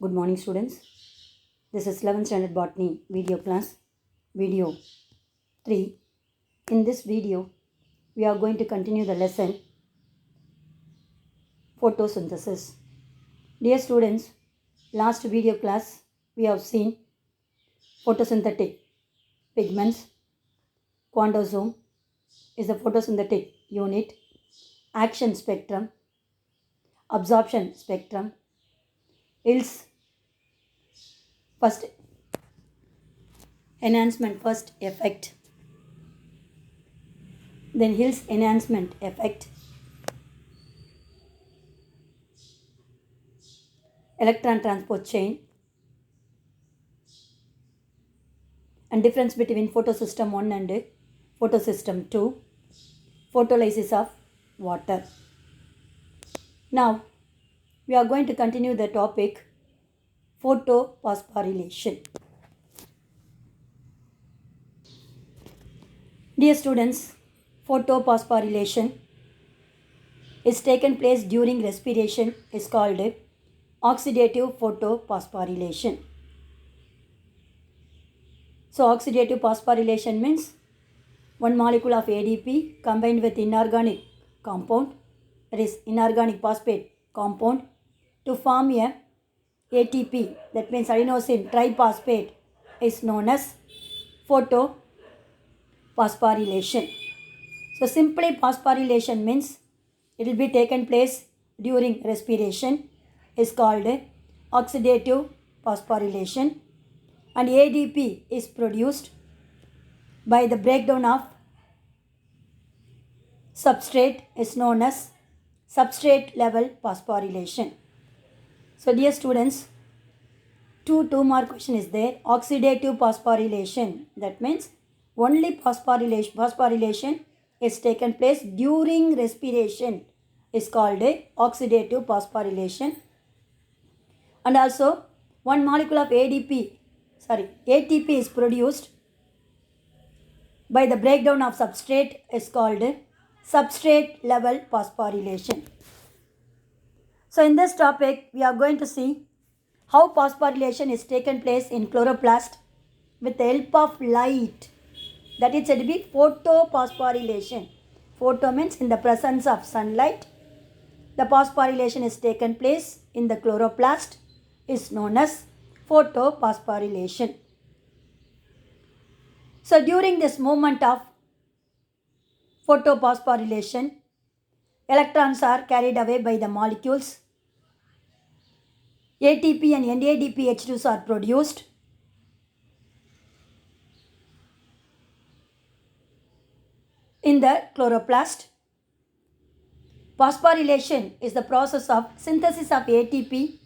Good morning, students. This is 11th standard botany video class, video 3. In this video, we are going to continue the lesson photosynthesis. Dear students, last video class we have seen photosynthetic pigments. Quantosome is a photosynthetic unit, action spectrum, absorption spectrum, Hill's first enhancement first effect, then Hill's enhancement effect, electron transport chain, and difference between photosystem 1 and photosystem 2, photolysis of water. Now, we are going to continue the topic photophosphorylation. Dear students, photophosphorylation is taken place during respiration is called oxidative photophosphorylation. So, oxidative phosphorylation means one molecule of ADP combined with inorganic compound, that is inorganic phosphate compound, to form a ATP, that means adenosine triphosphate, is known as photophosphorylation. So simply phosphorylation means it will be taken place during respiration, is called oxidative phosphorylation, and ADP is produced by the breakdown of substrate, is known as substrate level phosphorylation. So dear students, two more question is there. Oxidative phosphorylation, that means only phosphorylation is taken place during respiration, is called oxidative phosphorylation. And also one molecule of ATP is produced by the breakdown of substrate, is called substrate level phosphorylation. So in this topic, we are going to see how phosphorylation is taken place in chloroplast with the help of light. That is said to be photophosphorylation. Photo means in the presence of sunlight. The phosphorylation is taken place in the chloroplast, is known as photophosphorylation. So during this movement of photophosphorylation, electrons are carried away by the molecules. ATP and NADPH2s are produced. In the chloroplast, phosphorylation is the process of synthesis of ATP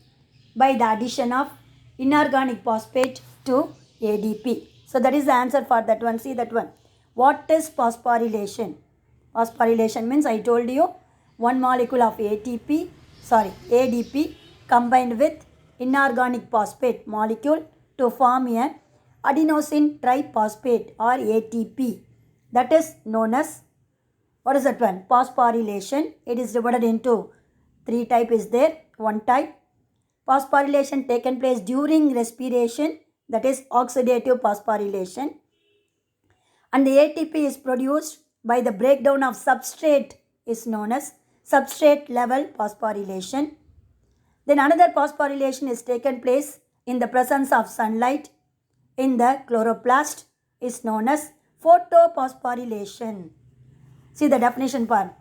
by the addition of inorganic phosphate to ADP. So that is the answer for that one. See that one. What is phosphorylation? Phosphorylation means I told you one molecule of ADP combined with inorganic phosphate molecule to form a adenosine triphosphate or ATP. That is known as, what is that one? Phosphorylation. It is divided into 3 types is there. One type, phosphorylation taken place during respiration, that is oxidative phosphorylation. And the ATP is produced by the breakdown of substrate, is known as substrate level phosphorylation. Then another phosphorylation is taken place in the presence of sunlight in the chloroplast, is known as photophosphorylation. See the definition part.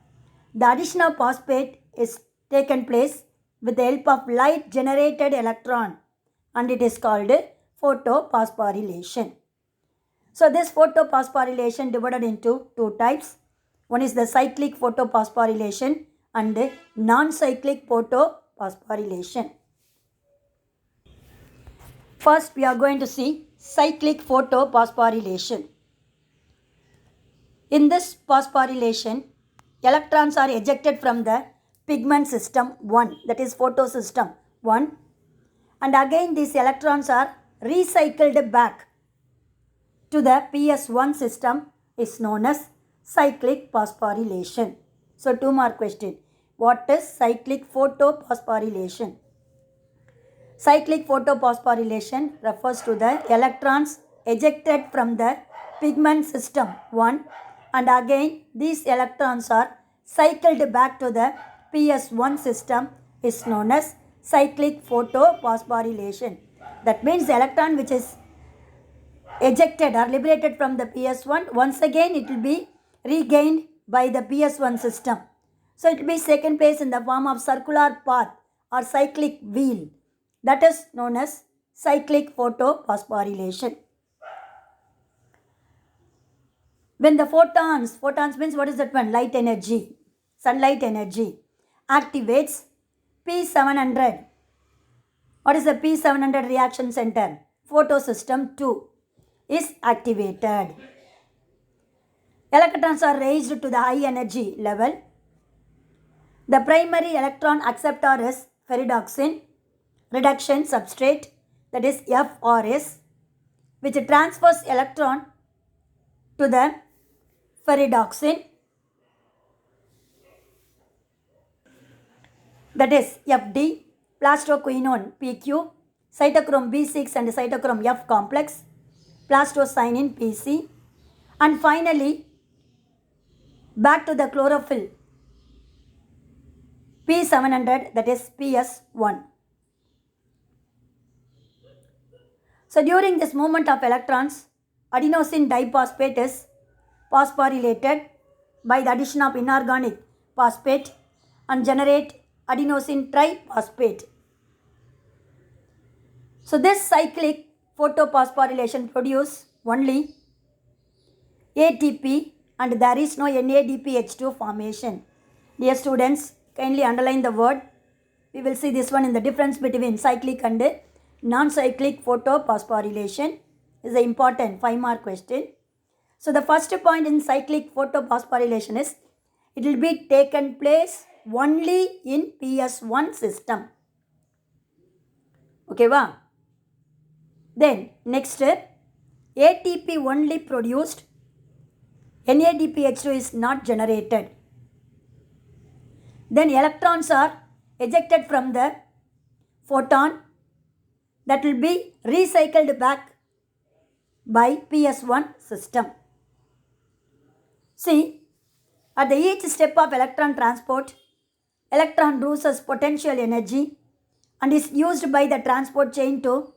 The addition of phosphate is taken place with the help of light generated electron, and it is called photophosphorylation. So this photophosphorylation divided into 2 types. One is the cyclic photophosphorylation and non-cyclic photophosphorylation. First, we are going to see cyclic photophosphorylation. In this phosphorylation, electrons are ejected from the pigment system 1, that is photosystem 1, and again these electrons are recycled back to the PS1 system, is known as cyclic phosphorylation. So 2 more question. What is cyclic photophosphorylation? Cyclic photophosphorylation refers to the electrons ejected from the pigment system 1, and again these electrons are cycled back to the PS1 system is known as cyclic photophosphorylation. That means the electron which is ejected or liberated from the PS1, once again it will be regained by the PS1 system. So it will be second place in the form of circular path or cyclic wheel. That is known as cyclic photophosphorylation. When the photons means what is that one? Light energy, sunlight energy, activates P700. What is the P700 reaction center? Photosystem 2 is activated. Electrons are raised to the high energy level. The primary electron acceptor is ferredoxin reduction substrate, that is FRS, which transfers electron to the ferredoxin, that is FD, plastoquinone PQ, cytochrome B6 and cytochrome F complex, plastocyanin PC, and finally back to the chlorophyll P700, that is PS1. So during this movement of electrons, adenosine diphosphate is phosphorylated by the addition of inorganic phosphate and generate adenosine triphosphate. So this cyclic photophosphorylation produces only ATP and there is no NADPH2 formation. Dear students, kindly underline the word. We will see this one in the difference between cyclic and non-cyclic photophosphorylation. Is an important 5-mark question. So the first point in cyclic photophosphorylation is it will be taken place only in PS1 system. Okay, wow. Then next, ATP only produced, NADPH2 is not generated. Then electrons are ejected from the photon, that will be recycled back by PS1 system. See, at each step of electron transport, electron loses potential energy and is used by the transport chain to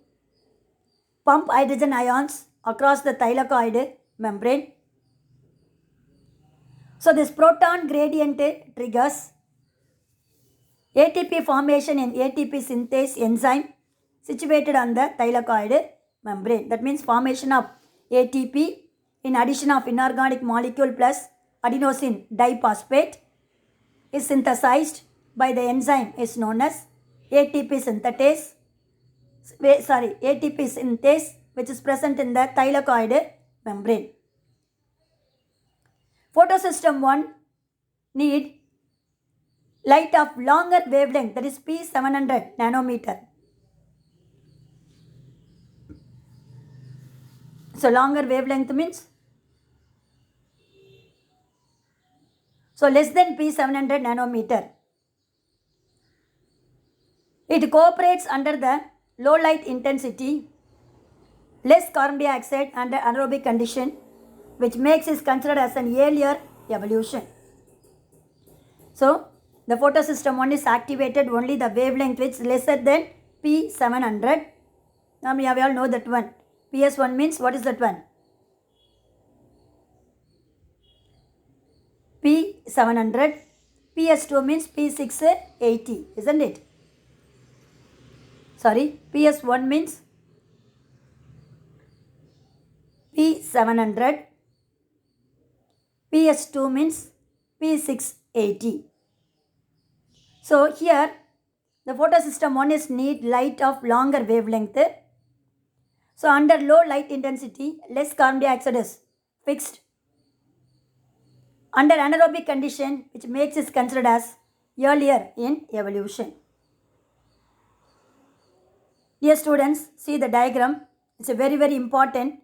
pump hydrogen ions across the thylakoid membrane. So this proton gradient triggers ATP formation in ATP synthase enzyme situated on the thylakoid membrane. That means formation of ATP in addition of inorganic molecule plus adenosine diphosphate is synthesized by the enzyme is known as ATP synthase, which is present in the thylakoid membrane. Photosystem 1 need light of longer wavelength, that is P700 nanometer. So longer wavelength means, so less than P700 nanometer. It cooperates under the low light intensity, less carbon dioxide under anaerobic condition, which makes it considered as an earlier evolution. So the photosystem 1 is activated only the wavelength which is lesser than P700. Now we all know that one. PS1 means what is that one? P700. PS2 means P680, isn't it? Sorry, PS1 means P700. PS2 means P680. So here the photosystem 1 is need light of longer wavelength. So under low light intensity, less carbon dioxide is fixed. Under anaerobic condition, which makes it considered as earlier in evolution. Dear students, see the diagram. It's a very, very important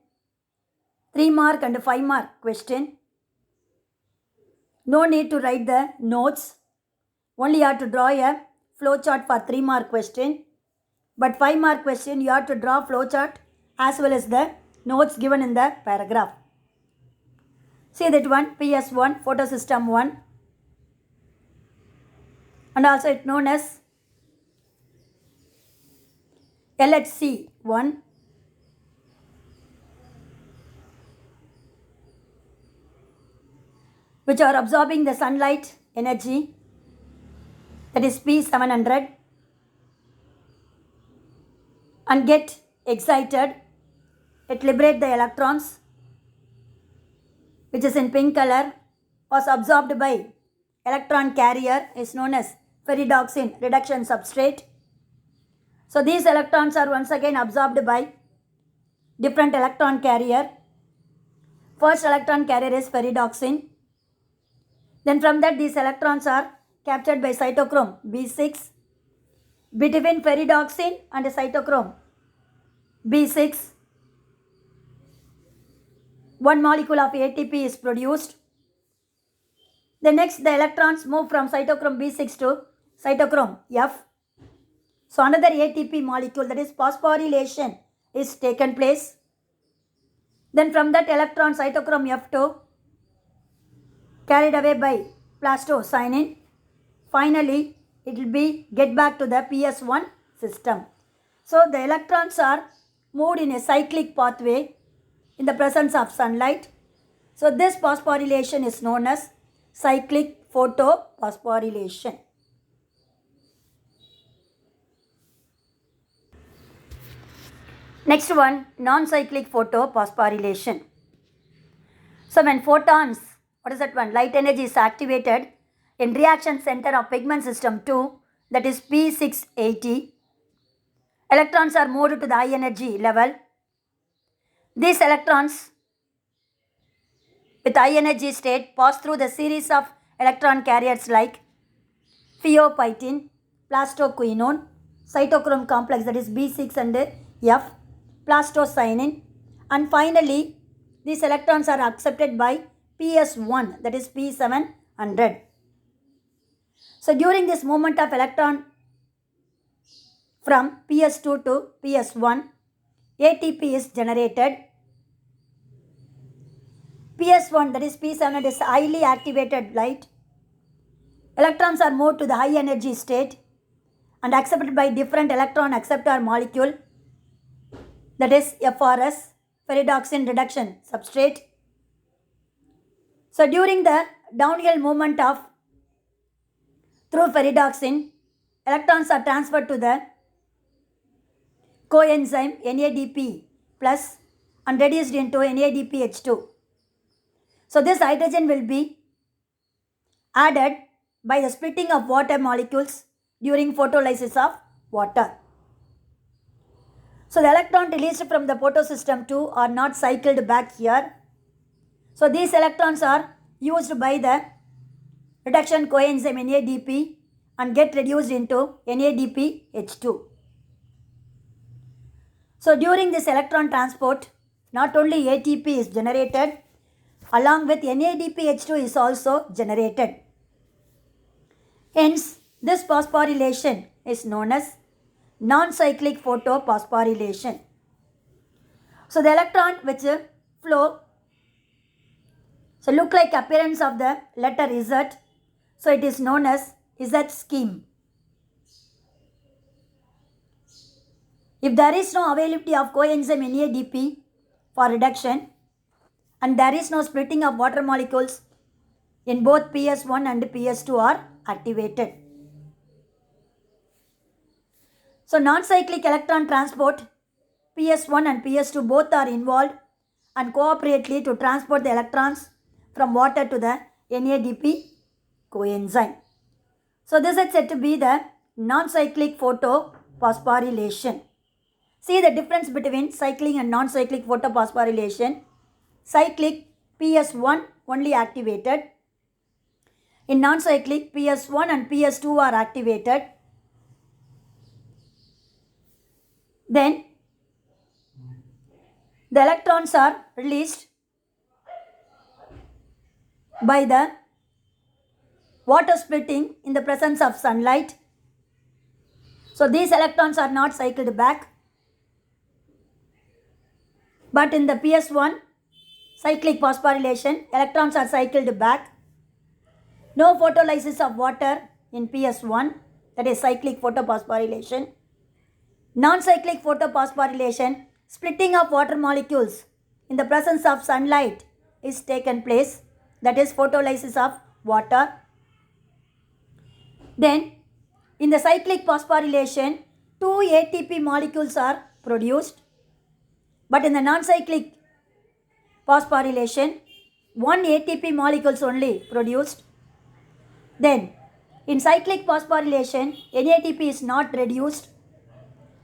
3-mark and 5-mark question. No need to write the notes. Only you have to draw a flow chart for 3-mark question. But 5 mark question, you have to draw flowchart as well as the notes given in the paragraph. See that one, PS1, photosystem 1, and also it known as LHC 1, which are absorbing the sunlight energy, that is P700, and get excited. It liberate the electrons, which is in pink color, was absorbed by electron carrier, is known as ferredoxin reduction substrate. So these electrons are once again absorbed by different electron carrier. First electron carrier is ferredoxin. Then from that these electrons are captured by cytochrome B6. Between ferredoxin and cytochrome B6, one molecule of ATP is produced. The next, the electrons move from cytochrome B6 to cytochrome F. So another ATP molecule, that is phosphorylation, is taken place. Then from that electron cytochrome F2 carried away by plastocyanin. Finally, it will be get back to the PS1 system. So the electrons are moved in a cyclic pathway in the presence of sunlight. So this phosphorylation is known as cyclic photophosphorylation. Next one, non-cyclic photophosphorylation. So when photons, what is that one? Light energy is activated in reaction center of pigment system 2, that is P680. Electrons are moved to the high energy level. These electrons with high energy state pass through the series of electron carriers like pheopitin, plastoquinone, cytochrome complex, that is B6 and F, plastocyanin, and finally these electrons are accepted by PS1, that is P700. So during this movement of electron from PS2 to PS1, ATP is generated. PS1, that is P700, is highly activated light. Electrons are moved to the high energy state and accepted by different electron acceptor molecule, that is FRS, ferredoxin reduction substrate. So during the downhill movement of through ferredoxin, electrons are transferred to the coenzyme NADP plus and reduced into NADPH2. So this hydrogen will be added by the splitting of water molecules during photolysis of water. So the electron released from the photosystem 2 are not cycled back here. So these electrons are used by the reduction coenzyme NADP and get reduced into NADPH2. So during this electron transport, not only ATP is generated, along with NADPH2 is also generated. Hence, this phosphorylation is known as non-cyclic photophosphorylation. So the electron which flow, so look like appearance of the letter Z, so it is known as Z scheme. If there is no availability of coenzyme NADP for reduction and there is no splitting of water molecules, in both PS1 and PS2 are activated. So non-cyclic electron transport, PS1 and PS2 both are involved and cooperatively to transport the electrons from water to the NADP coenzyme. So this is said to be the non-cyclic photophosphorylation. See the difference between cyclic and non-cyclic photophosphorylation. Cyclic, PS1 only activated. In non-cyclic, PS1 and PS2 are activated. Then the electrons are released by the water splitting in the presence of sunlight. So these electrons are not cycled back. But in the PS1 cyclic phosphorylation, electrons are cycled back. No photolysis of water in PS1, that is cyclic photophosphorylation. Non-cyclic photophosphorylation, splitting of water molecules in the presence of sunlight is taken place, that is photolysis of water. Then in the cyclic phosphorylation, 2 ATP molecules are produced, but in the non-cyclic phosphorylation, 1 ATP molecules only produced. Then in cyclic phosphorylation, NADP is not reduced,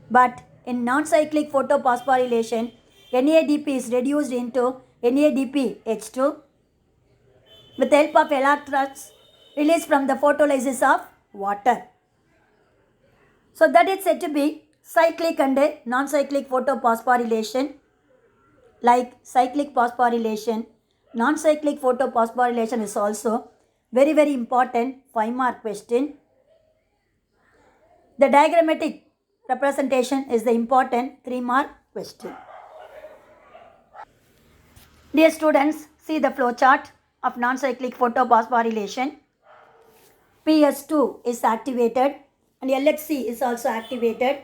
but in non-cyclic photophosphorylation, NADP is reduced into NADPH2 with the help of electrons released from the photolysis of water. So that is said to be cyclic and non-cyclic photophosphorylation. Like cyclic phosphorylation, non-cyclic photophosphorylation is also very important 5-mark question. The diagrammatic representation is the important 3-mark question. Dear students, see the flow chart of non-cyclic photophosphorylation. PS2 is activated and LHC is also activated.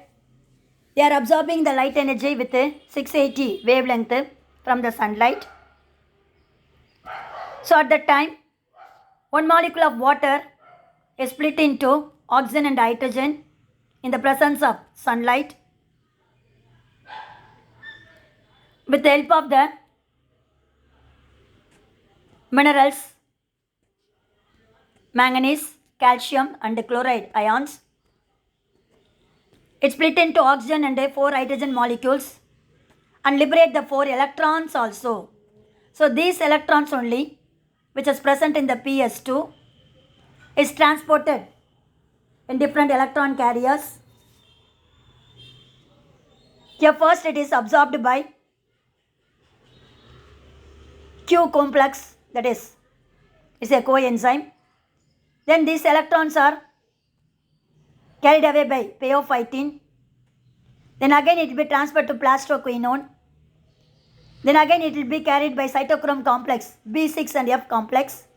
They are absorbing the light energy with a 680 wavelength from the sunlight. So at that time, one molecule of water is split into oxygen and hydrogen in the presence of sunlight. With the help of the minerals, manganese, calcium and chloride ions, it split into oxygen and 4 hydrogen molecules and liberate the 4 electrons also. So these electrons only, which is present in the PS2, is transported in different electron carriers. Here first it is absorbed by Q complex, that is a coenzyme. Then these electrons are carried away by pheophytin. Then again it will be transferred to plastoquinone. Then again it will be carried by cytochrome complex B6 and F complex.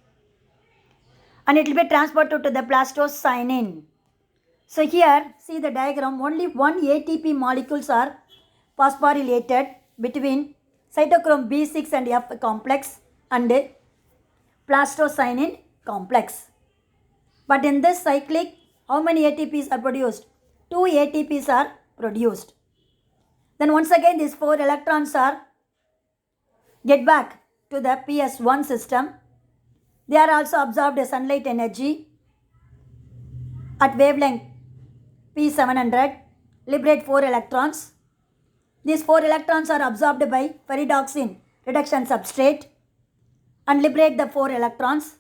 And it will be transported to the plastocyanin. So here, see the diagram, only 1 ATP molecules are phosphorylated between cytochrome B6 and F complex and plastocyanin complex. But in this cyclic, how many ATPs are produced? 2 ATPs are produced. Then once again these 4 electrons are get back to the PS1 system. They are also absorbed sunlight energy at wavelength P700, liberate 4 electrons. These 4 electrons are absorbed by ferredoxin reduction substrate and liberate the 4 electrons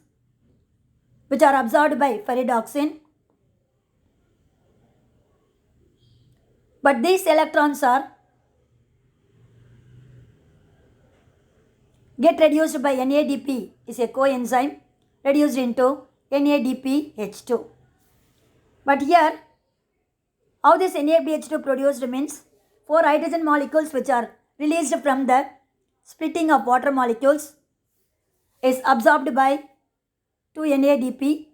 which are absorbed by ferredoxin. But these electrons are get reduced by NADP, is a coenzyme, reduced into NADPH2. But here, how this NADPH2 produced means 4 hydrogen molecules which are released from the splitting of water molecules is absorbed by 2 NADP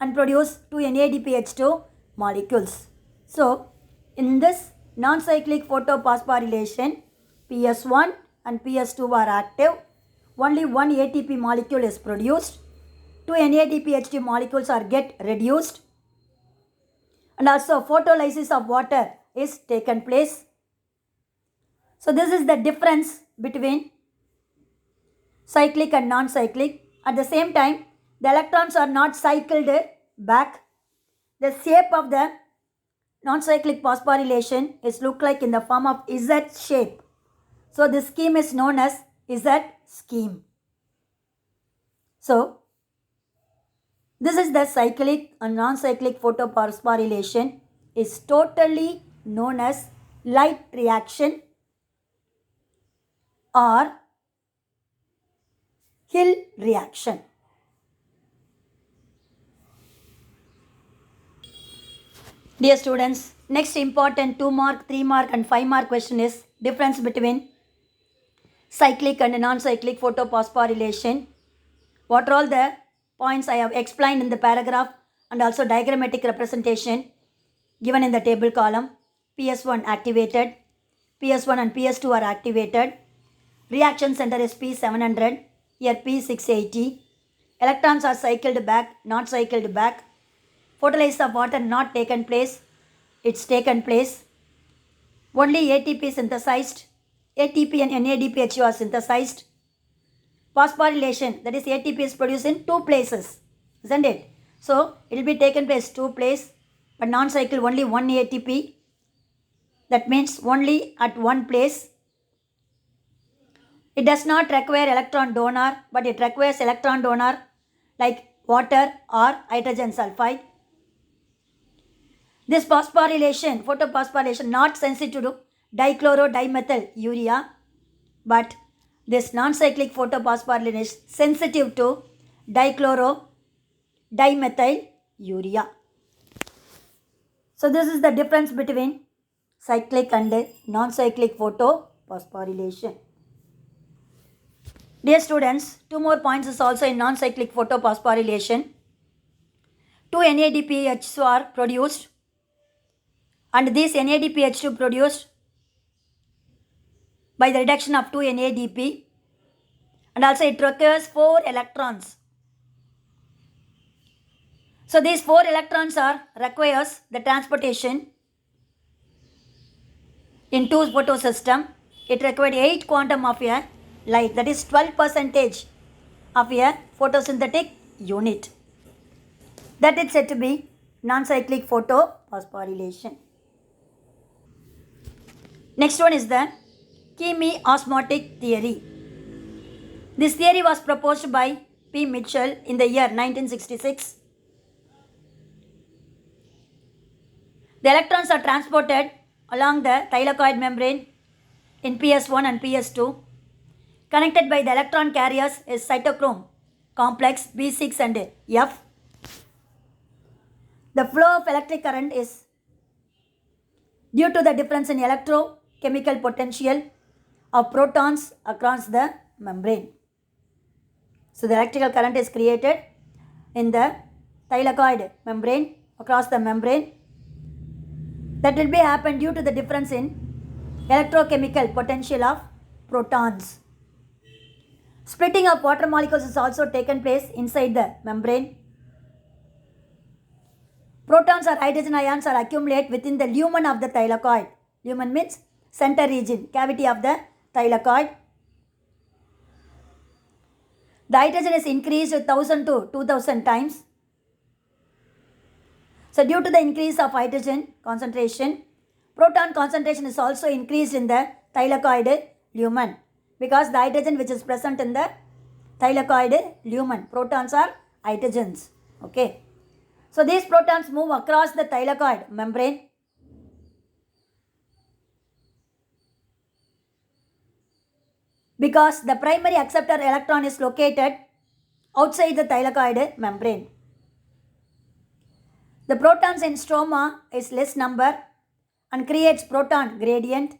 and produce 2 NADPH2 molecules. So, in this non-cyclic photophosphorylation, PS1 and PS2 are active. Only 1 ATP molecule is produced. 2 NADPH2 molecules are get reduced. And also photolysis of water is taken place. So this is the difference between cyclic and non-cyclic. At the same time, the electrons are not cycled back. The shape of the non-cyclic phosphorylation is look like in the form of Z shape. So this scheme is known as Z scheme. So this is the cyclic and non-cyclic photophosphorylation is totally known as light reaction or Hill reaction. Dear students, next important 2 mark, 3 mark and 5 mark question is difference between cyclic and non-cyclic photophosphorylation. What are all the points I have explained in the paragraph and also diagrammatic representation given in the table column. PS1 activated, PS1 and PS2 are activated. Reaction center is P700, here P680. Electrons are cycled back, not cycled back. Photolysis of water not taken place, it's taken place. Only ATP synthesized, ATP and NADPH are synthesized. Phosphorylation, that is ATP is produced in 2 places, isn't it? So, it will be taken place 2 places, but non-cycle only 1 ATP. That means only at 1 place. It does not require electron donor, but it requires electron donor like water or hydrogen sulfide. This phosphorylation, photophosphorylation, not sensitive to dichlorodimethylurea, but this non-cyclic photophosphorylation is sensitive to dichlorodimethylurea. So this is the difference between cyclic and non-cyclic photophosphorylation. Dear students, 2 more points is also in non-cyclic photophosphorylation. 2 NADPH are produced, and this NADPH2 produced by the reduction of 2 NADP, and also it requires 4 electrons. So these 4 electrons are requires the transportation in 2 photosystem. It required 8 quantum of a light, that is 12% of a photosynthetic unit. That is said to be non-cyclic photophosphorylation. Next one is the chemiosmotic theory. This theory was proposed by P. Mitchell in the year 1966. The electrons are transported along the thylakoid membrane in PS1 and PS2. Connected by the electron carriers is cytochrome complex B6 and F. The flow of electric current is due to the difference in electrochemical potential of protons across the membrane. So the electrical current is created in the thylakoid membrane, across the membrane. That will be happen due to the difference in electrochemical potential of protons. Splitting of water molecules is also taken place inside the membrane. Protons or hydrogen ions are accumulate within the lumen of the thylakoid. Lumen means center region, cavity of the thylakoid. The hydrogen is increased 1000 to 2000 times. So due to the increase of hydrogen concentration, proton concentration is also increased in the thylakoid lumen, because the hydrogen which is present in the thylakoid lumen, protons are hydrogens. Okay. So these protons move across the thylakoid membrane. Because the primary acceptor electron is located outside the thylakoid membrane. The protons in stroma is less number and creates proton gradient.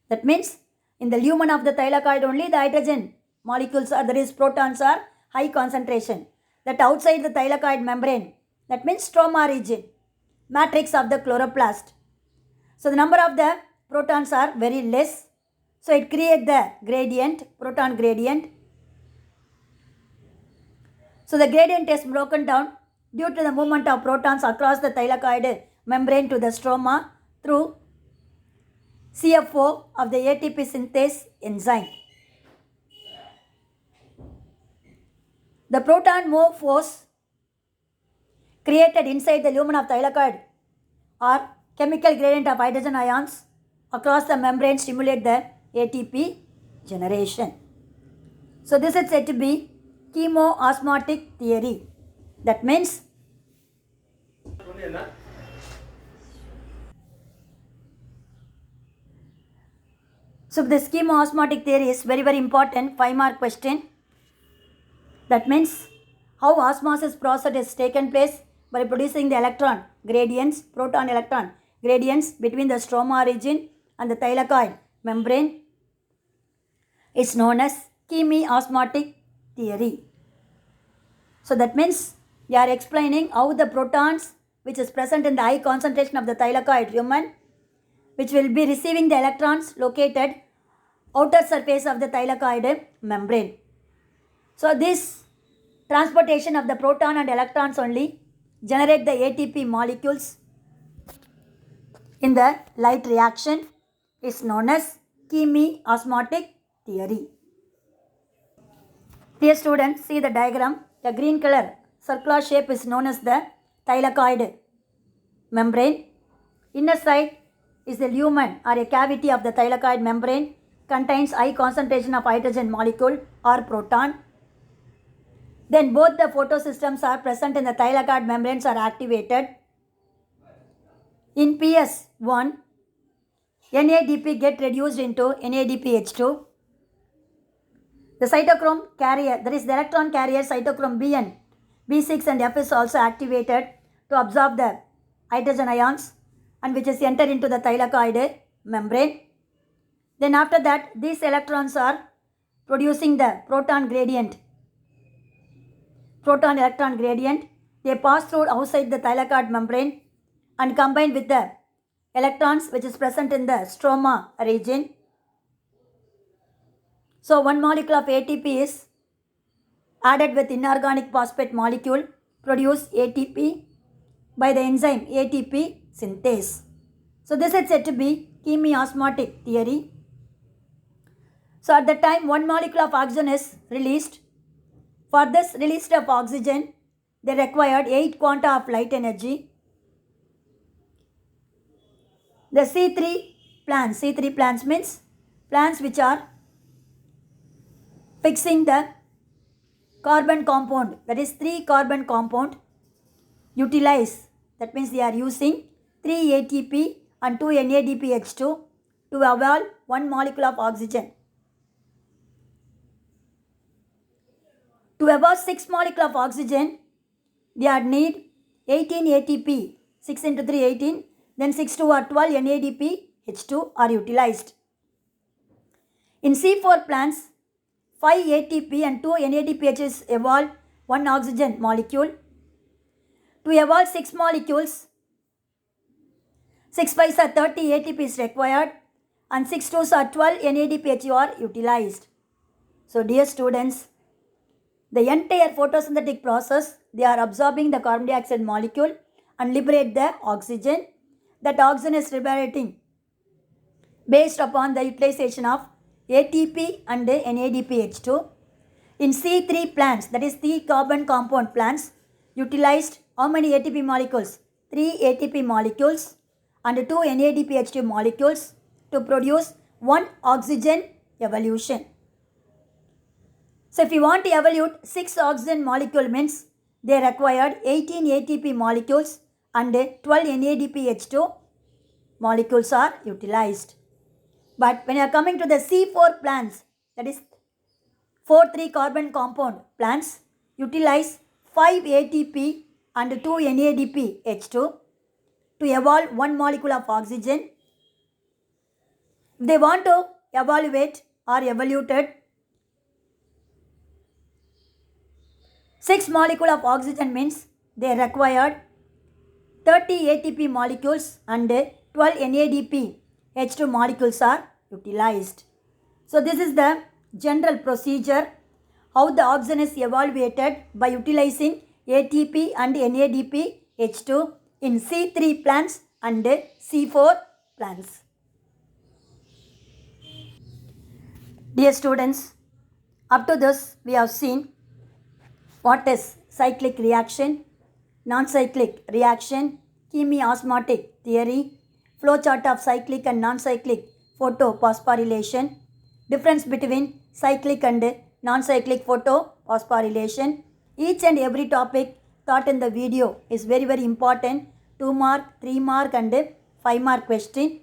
That means in the lumen of the thylakoid only the hydrogen molecules are, that is protons are high concentration. That outside the thylakoid membrane, that means stroma region, matrix of the chloroplast. So the number of the protons are very less. So it creates the gradient, proton gradient. So the gradient is broken down due to the movement of protons across the thylakoid membrane to the stroma through CFO of the ATP synthase enzyme. The proton move force created inside the lumen of thylakoid or chemical gradient of hydrogen ions across the membrane stimulate the ATP generation. So this is said to be chemoosmotic theory. That means so this chemoosmotic theory is very important, 5 mark question. That means how osmosis process has taken place by producing the electron gradients, proton-electron gradients between the stroma region and the thylakoid membrane is known as chemiosmotic theory. So that means they are explaining how the protons which is present in the high concentration of the thylakoid human, which will be receiving the electrons located outer surface of the thylakoid membrane. So this transportation of the proton and electrons only generate the ATP molecules in the light reaction is known as chemiosmotic theory. Dear students, see the diagram. The green color circular shape is known as the thylakoid membrane. Inner side is the lumen or a cavity of the thylakoid membrane, contains high concentration of hydrogen molecule or proton. Then both the photosystems are present in the thylakoid membranes are activated. In PS1, NADP get reduced into NADPH2. The cytochrome carrier, that is the electron carrier cytochrome B and B6 and F is also activated to absorb the hydrogen ions and which is entered into the thylakoid membrane. Then after that, these electrons are producing the proton gradient. Proton-electron gradient. They pass through outside the thylakoid membrane and combine with the electrons which is present in the stroma region. So one molecule of ATP is added with inorganic phosphate molecule, produce ATP by the enzyme ATP synthase. So this is said to be chemiosmotic theory. So at the time one molecule of oxygen is released. For this release of oxygen, they required 8 quanta of light energy. The C3 plants means plants which are fixing the carbon compound, that is 3 carbon compound, utilize, that means they are using 3 ATP and 2 NADPH2 to evolve 1 molecule of oxygen. To evolve 6 molecule of oxygen, they are need 18 ATP, 6 into 3 18, then 6 to 12 NADPH2 are utilized. In C4 plants, 5 ATP and 2 NADPH is evolve 1 oxygen molecule. To evolve 6 molecules, 6 5s are 30 ATP is required and 6 2s are 12 NADPH are utilized. So dear students, the entire photosynthetic process, they are absorbing the carbon dioxide molecule and liberate the oxygen. That oxygen is liberating based upon the utilization of ATP and NADPH2. In C3 plants, that is 3 carbon compound plants, utilized how many ATP molecules? 3 ATP molecules and 2 NADPH2 molecules to produce 1 oxygen evolution. So if you want to evolute 6 oxygen molecule means they required 18 ATP molecules and 12 NADPH2 molecules are utilized. But when you are coming to the C4 plants, that is 4 3 carbon compound plants, utilize 5 ATP and 2 NADPH2 to evolve 1 molecule of oxygen. If they want to evaluate or evoluted 6 molecule of oxygen means they required 30 ATP molecules and 12 NADPH2 molecules are utilized. So this is the general procedure how the oxygen is evaluated by utilizing ATP and NADPH2 in C3 plants and C4 plants. Dear students, up to this we have seen what is cyclic reaction, non-cyclic reaction, chemiosmotic theory, flowchart of cyclic and non-cyclic photophosphorylation, difference between cyclic and non-cyclic photophosphorylation. Each and every topic taught in the video is very important. 2 mark, 3 mark and 5 mark question.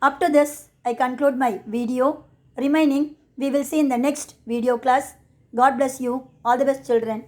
Up to this, I conclude my video. Remaining, we will see in the next video class. God bless you. All the best, children.